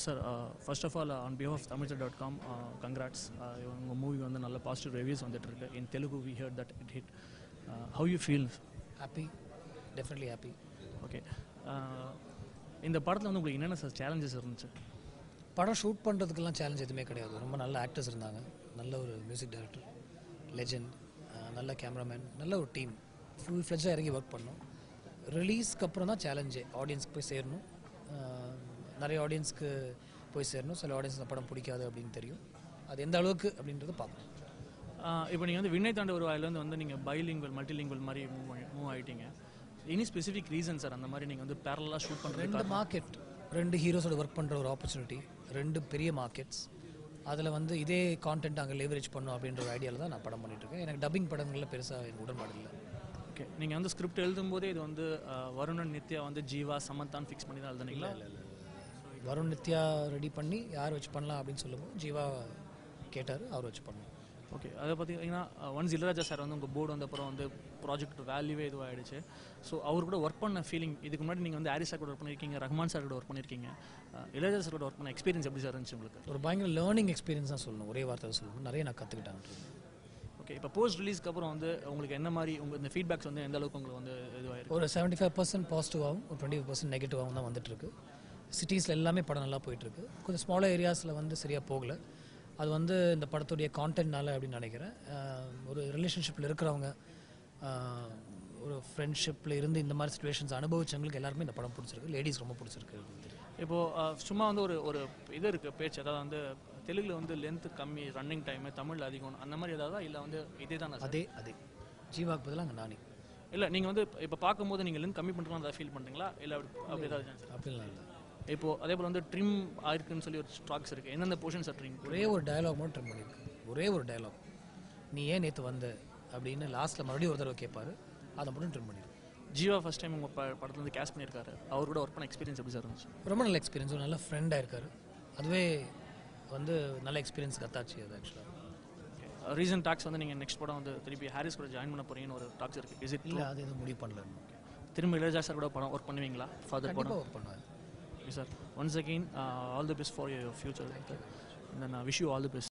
Sir, first of all, on behalf of Tamilchar.com, congrats. Your movie on the positive reviews on the in Telugu. We heard that it hit. How you feel? Happy, definitely happy. Okay. இந்த படத்தில் வந்து உங்களுக்கு என்னென்ன sir challenges இருந்துச்சு? படம் shoot பண்ணுறதுக்கெல்லாம் challenge எதுவுமே கிடையாது. ரொம்ப நல்ல ஆக்டர்ஸ் இருந்தாங்க, நல்ல ஒரு மியூசிக் டைரக்டர், லெஜெண்ட், நல்ல கேமராமேன், நல்ல ஒரு டீம், ஃபுல் ஃப்ளெஜாக இறங்கி ஒர்க் பண்ணோம். ரிலீஸ்க்கு அப்புறம் தான் சேலஞ்சே, ஆடியன்ஸ்க்கு போய் சேரணும், நிறைய ஆடியன்ஸ்க்கு போய் சேரணும். சில ஆடியன்ஸ் இந்த படம் பிடிக்காது அப்படின்னு தெரியும், அது எந்த அளவுக்கு அப்படின்றத பார்க்கணும். இப்போ நீங்கள் வந்து விண்ணை தாண்ட ஒரு வாயிலேருந்து வந்து நீங்கள் பைலிங்குவல் மல்டிலிங்குவல் மாதிரி மூவ் ஆகிட்டீங்க. எனி ஸ்பெசிஃபிக் ரீசன் சார் அந்த மாதிரி நீங்கள் வந்து பேரலாக ஷூட் பண்ணுறது? ரெண்டு மார்க்கெட், ரெண்டு ஹீரோஸோட ஒர்க் பண்ணுற ஒரு ஆப்பர்ச்சுனிட்டி, ரெண்டு பெரிய மார்க்கெட்ஸ், அதில் வந்து இதே கான்டென்ட் அங்கே லேவரேஜ் பண்ணணும் அப்படின்ற ஒரு ஐடியாவில் தான் நான் படம் பண்ணிகிட்ருக்கேன். எனக்கு டப்பிங் படங்களில் பெருசாக எனக்கு உடன்பாடு இல்லை. ஓகே, நீங்கள் வந்து ஸ்கிரிப்ட் எழுதும்போதே இது வந்து வருணன் நித்யா வந்து ஜீவா சமந்தான் ஃபிக்ஸ் பண்ணி தான் எழுதுனீங்களா? இல்லை, வருண் நித்யா ரெடி பண்ணி யார் வச்சு பண்ணலாம் அப்படின்னு சொல்லும்போது ஜீவா கேட்டார், அவர் வச்சு பண்ணோம். ஓகே, அதை பார்த்தீங்கன்னா ஒன்ஸ் இளையராஜா சார் வந்து உங்கள் போர்டு வந்த அப்புறம் வந்து ப்ராஜெக்ட் வேல்யூவே இதுவாகிடுச்சு. ஸோ அவர் கூட ஒர்க் பண்ண ஃபீலிங், இதுக்கு முன்னாடி நீங்கள் வந்து ஹாரிஸ் சார் கூட ஒர்க் பண்ணியிருக்கீங்க, ரஹ்மான் சார் கூட ஒர்க் பண்ணியிருக்கீங்க, இளையராஜா சார் கூட ஒர்க் பண்ண எக்ஸ்பீரியன்ஸ் எப்படி சார் இருந்துச்சு உங்களுக்கு? ஒரு பயங்கர லேர்னிங் எக்ஸ்பீரியன்ஸ் தான் சொல்லணும், ஒரே வார்த்தை சொல்லணும், நிறைய நான் கற்றுக்கிட்டேன். ஓகே, இப்போ போஸ்ட் ரிலீஸ்க்கு அப்புறம் வந்து உங்களுக்கு என்ன மாதிரி உங்கள் இந்த ஃபீட்பேக்ஸ் வந்து எந்த அளவுக்கு உங்களுக்கு வந்து இதுவாகிருக்கு? ஒரு 75% பாசிட்டிவாகவும் ஒரு 20% நெகட்டிவாகவும் தான் வந்துட்டுருக்கு. சிட்டிஸில் எல்லாமே படம் நல்லா போயிட்டுருக்கு. கொஞ்சம் ஸ்மாலர் ஏரியாஸில் வந்து சரியாக போகலை. அது வந்து இந்த படத்துடைய கான்டென்ட்னால அப்படின்னு நினைக்கிறேன். ஒரு ரிலேஷன்ஷிப்பில் இருக்கிறவங்க, ஒரு ஃப்ரெண்ட்ஷிப்பில் இருந்து இந்த மாதிரி சுச்சுவேஷன்ஸ் அனுபவிச்சவங்களுக்கு எல்லாருமே இந்த படம் பிடிச்சிருக்கு. லேடிஸ் ரொம்ப பிடிச்சிருக்கு. இப்போது சும்மா வந்து ஒரு இது இருக்குது பேச்சு, அதாவது வந்து தெலுங்கில் வந்து லென்த்து கம்மி, ரன்னிங் டைமு, தமிழில் அதிகம், அந்த மாதிரி ஏதாவது இல்லை வந்து இதே தான்? அதே ஜீவாக்கு பதிலாக அங்கே நானே. இல்லை, நீங்கள் வந்து இப்போ பார்க்கும்போது நீங்கள் லென்த் கம்மி பண்ணுறோம் அதை ஃபீல் பண்ணுறீங்களா இல்லை அப்படி ஏதாவது? அப்படிலாம் இல்லை. இப்போது அதே போல் வந்து ட்ரிம் ஆயிருக்குன்னு சொல்லி ஒரு ஸ்டாக்ஸ் இருக்குது. எந்தெந்த போர்ஷன்ஸ் ட்ரிம்? ஒரே ஒரு டயலாக் மட்டும் ட்ரிம் பண்ணியிருக்கு. ஒரே ஒரு டயலாக், நீ ஏன் நேற்று வந்த அப்படின்னு லாஸ்ட்டில் மறுபடியும் ஒரு தடவை கேட்பார், அதை மட்டும் ட்ரிம் பண்ணியிருக்கு. ஜீவா ஃபஸ்ட் டைம் உங்கள் படத்தில் வந்து கேஷ் பண்ணியிருக்காரு. அவர் கூட ஒர்க் பண்ண எக்ஸ்பீரியன்ஸ் எப்படி சார் இருந்துச்சு? ரொம்ப நல்ல எக்ஸ்பீரியன்ஸ், ஒரு நல்ல ஃப்ரெண்டாக இருக்கார். அதுவே வந்து நல்ல எக்ஸ்பீரியன்ஸ் கத்தாச்சு. அது ஆக்சுவலாக ரீசன்ட் டாக்ஸ் வந்து நீங்கள் நெக்ஸ்ட் படம் வந்து திருப்பி ஹாரிஸ் கூட ஜாயின் பண்ண போகிறீங்கன்னு ஒரு டாக்ஸ் இருக்குது. Is it? இல்லை, அது எதுவும் முடிவு பண்ணல. திரும்ப இளையராஜா சார் கூட படம் ஒர்க் பண்ணுவீங்களா? ஃபாதர் படம் ஒர்க் பண்ணுவார். Sir, once again, all the best for your future. And then wish you all the best.